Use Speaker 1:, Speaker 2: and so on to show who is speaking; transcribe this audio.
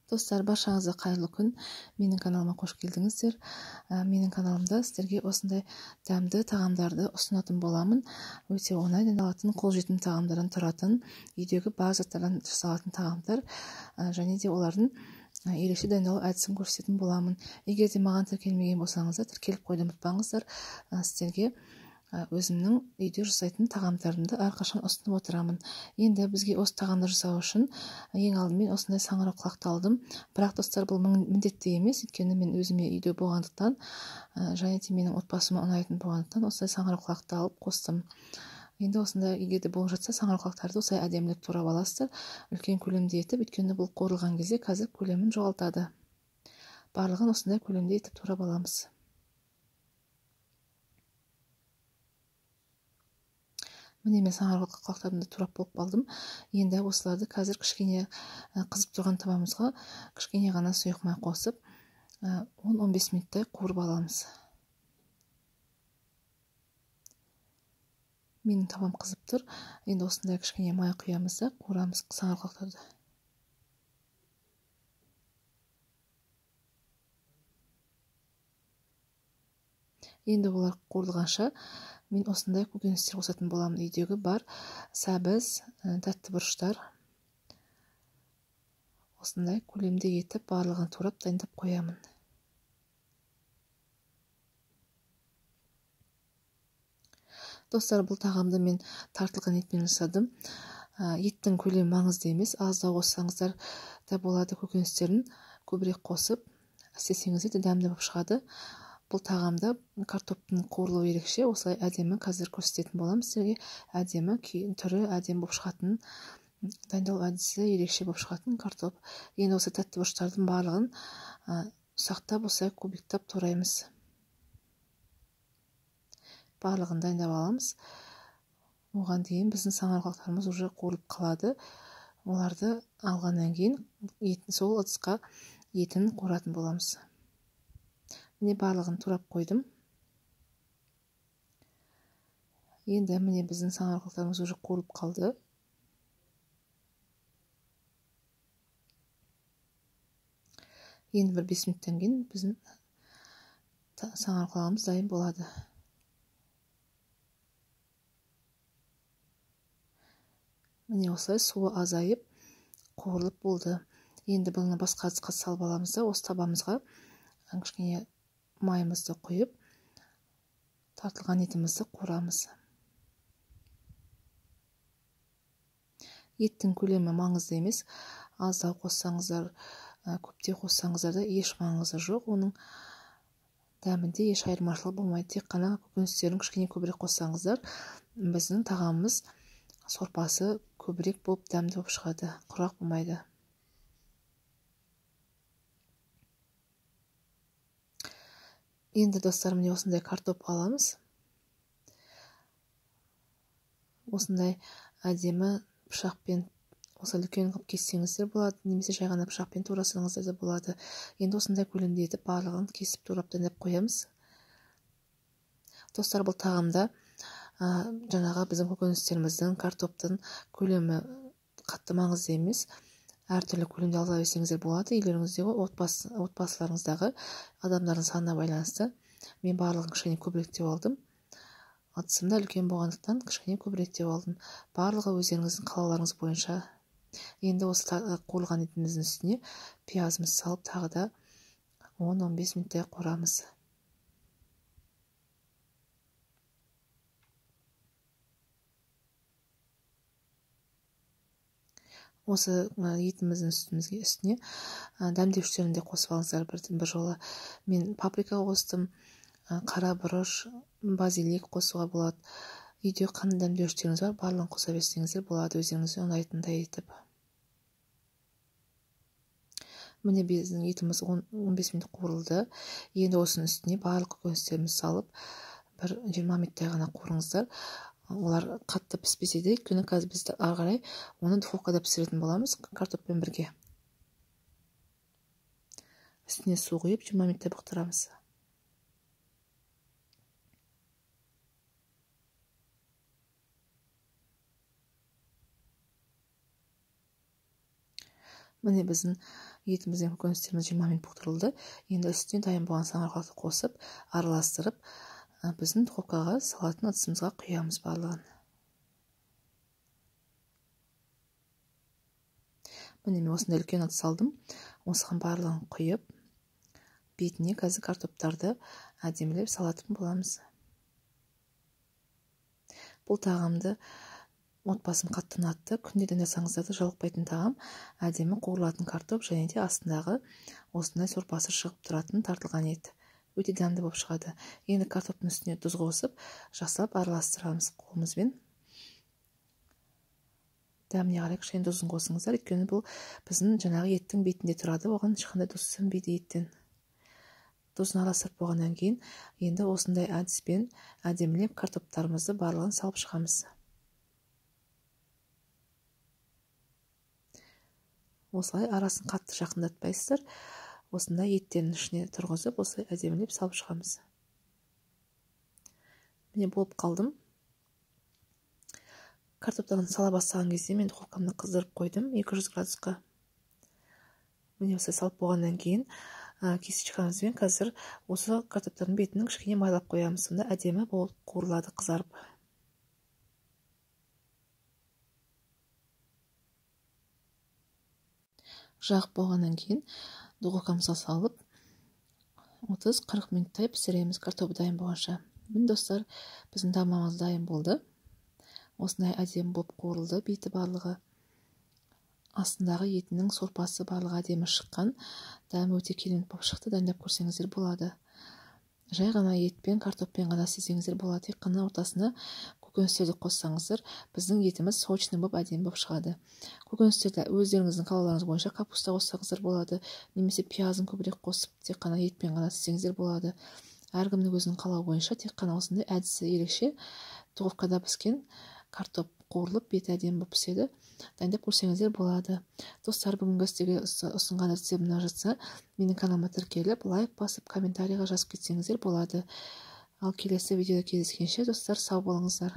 Speaker 1: Достар, баршаңызға қайырлы күн. Менің каналыма қош келдіңіздер. Менің каналымда сіздерге осындай дәмді тағамдарды ұсынатын боламын. Өте оңай дайындалатын, қолжетімді тағамдардан тұратын, үйдегі бар заттардан жасалатын тағамдар, және де олардың ерекше дайындалу әдісін көрсететін боламын. Егер де маған тіркелмеген болсаңыздар, тіркеліп қойды ұмытпаңыздар. Сіздерге өзімнің үйде жасайтын тағамдарымды әрқашан ұсынып отырамын. Енді бізге осы тағамды жасау үшін ең алдымен осындай саңырауқұлақты алдым. Бірақ достар, бұл міндетті емес, өйткені мен өзіме үйде болғандықтан, және де менің отбасыма ұнайтын болғандықтан осындай саңырауқұлақты алып қостым. Енді осындай егер де болып жатса, саңырауқұлақтарды осылай әдемілеп турап аласыздар. Үлкен көлемде етіп, өйткені бұл қуырылған кезде қазір көлемін жоғалтады. Барлығын осындай көлемде етіп турап аламыз. Міне мен саңырауқұлақтарымды турап болып қалдым. Енді осыларды қазір кішкене қызып тұрған табамызға кішкене ғана сұйық май қосып 10-15 минуттай қуырып аламыз. Менің табам қызып тұр. Енді осындай кішкене май құямыз да қуырамыз саңырауқұлақтарды. Енді олар қуырылғанша мен осындай көкөністер қосатын боламын. Үйдегі бар сәбіз, тәтті бұрыштар. Осындай көлемде етіп, барлығын турап дайындап қоямын. Достар, бұл тағамды мен тартылған етпен жасадым. Еттің көлемі маңызды емес, аздау қоссаңыздар да болады. Көкөністерін көбірек қосып, істесеңіздер де дәмді болып шығады. Бұл тағамда картоптың қуырылуы ерекше, осылай әдемі қазір көрсететін боламын сіздерге. Әдемі, түрі әдемі болып шығатын, дайындалу әдісі ерекше болып шығатын картоп. Енді осы тәтті бұрыштардың барлығын ұсақтап, осылай кубиктап тураймыз. Барлығын дайындап аламыз. Оған дейін біздің саңырауқұлақтарымыз уже қуырылып қалады. Оларды алғаннан кейін сол ыдысқа етін қуыратын боламыз. Міне барлығын турап қойдым. Енді міне біздің саңырауқұлақтарымыз уже қуырылып қалды. Енді бір 5 минуттан кейін біздің саңырауқұлағымыз дайын болады. Міне осылай суы азайып, қуырылып болды. Енді бұны басқа ыдысқа салып аламыз да, осы табамызға кішкене майымызды құйып, тартылған етімізді қуырамыз. Еттің көлемі маңызды емес, аздау қоссаңыздар, көптей қоссаңыздар да еш маңызы жоқ. Оның дәмінде еш айырмашылық болмайды. Тек қана көкөністерін кішкене көбірек қоссаңыздар, біздің тағамымыз сорпасы көбірек болып дәмді болып шығады, құрақ болмайды. Енді достар, міне осындай картоп аламыз. Осындай әдемі пышақпен осы үлкен қылып кессеңіздер болады, немесе жай ғана пышақпен турасаңыздар да болады. Енді осындай көлемде етіп барлығын кесіп турап дайындап қоямыз. Достар, бұл тағамда жаңағы біздің көкөністеріміздің, картоптың көлемі қатты маңызды емес. Әртүрлі көлемде ала берсеңіздер болады. Үйлеріңіздегі отбасыларыңыздағы адамдардың санына байланысты. Мен барлығын кішкене көбірек деп алдым. Ыдысымда үлкен болғандықтан кішкене көбірек деп алдым. Барлығы өздеріңіздің қалауларыңыз бойынша. Енді осы қуырылған етіміздің үстіне пиязымызды салып, тағы да 10-15 минуттай қуырамыз. Осы етіміздің үстіне дәмдеуіштерін де қосып алыңыздар бір жолы. Мен паприка қостым, қара бұрыш, базилик қосуға болады. Үйде қандай дәмдеуіштеріңіз бар, барлығын қоса берсеңіздер болады, өздеріңізге ұнайтындай етіп. Міне біздің етіміз 15 минут қуырылды. Енді осының үстіне барлық көкөністерімізді салып, бір 20 минуттай ғана қуырыңыздар. Олар қатты піспесе де, өйткені қазір біз ары қарай оны духовкада пісіретін боламыз, картоппен бірге. Үстіне су құйып 20 минуттай бұқтырамыз. Міне біздің етіміз бен көкөністеріміз 20 минут бұқтырылды. Енді үстіне дайын болған самарқақты қосып, араластырып, біздің духовкаға салатын ыдысымызға құямыз барлығын. Міне мен осындай үлкен ыдыс алдым. Осыған барлығын құйып, бетіне қазір картоптарды әдемілеп салатын боламыз. Бұл тағамды отбасым қатты ұнатты. Күнде жасаңыздар да жалықпайтын тағам. Әдемі қуырылатын картоп және де астындағы осындай сорпасы шығып тұратын тартылған ет. Өте дәмді болып шығады. Енді картоптың үстіне тұз қосып, жасап араластырамыз қолымызбен. Дәміне қарай кішкене тұзын қосыңыздар, өйткені бұл біздің жаңағы еттің бетінде тұрады, оған ешқандай тұз сөнбейді еттен. Тұзын араластырып болғаннан кейін, енді осындай әдіспен әдемілеп картоптарымызды барлығын салып шығамыз. Осылай арасын қатты жақындатпайсыздар. Осындай еттердің ішіне тұрғызып, осылай әдемілеп салып шығамыз. Міне болып қалдым. Картоптарын сала бастаған кезде мен духовкамды қыздырып қойдым 200 градусқа. Міне осылай салып болғаннан кейін кесичкамызбен қазір осы картоптардың бетінің кішкене майлап қоямыз. Сонда әдемі болып қуырылады, қызарып. Жағып болғаннан кейін духовкамызға салып 30-40 минуттай пісіреміз картопы дайын болғанша. Міне достар, біздің тағамымыз дайын болды. Осындай әдемі болып қуырылды, беті барлығы. Астындағы етінің сорпасы барлығы әдемі шыққан. Дәмі өте керемет болып шықты, дайындап көрсеңіздер болады. Жай ғана етпен, картоппен ғана істесеңіздер болады. Тек қана ортасына көкөністерді қоссаңыздар, біздің етіміз сочный болып әдемі болып шығады. Көкөністерді өздеріңіздің қалауларыңыз бойынша капуста қоссаңыздар болады, немесе пиязын көбірек қосып, тек қана етпен ғана істесеңіздер болады. Әркімнің өзінің қалауы бойынша тек қана осындай әдісі ерекше. Духовкада піскен картоп қуырылып, беті әдемі болып піседі. Дайындап көрсеңіздер болады. Достар, бүгінгі сіздерге ұсынған рецептім ұнап жатса, менің каналыма тіркеліп, лайк басып, комментарийға жазып кетсеңіздер болады. Ал келесі видеода кездескенше, достар, сау болыңыздар.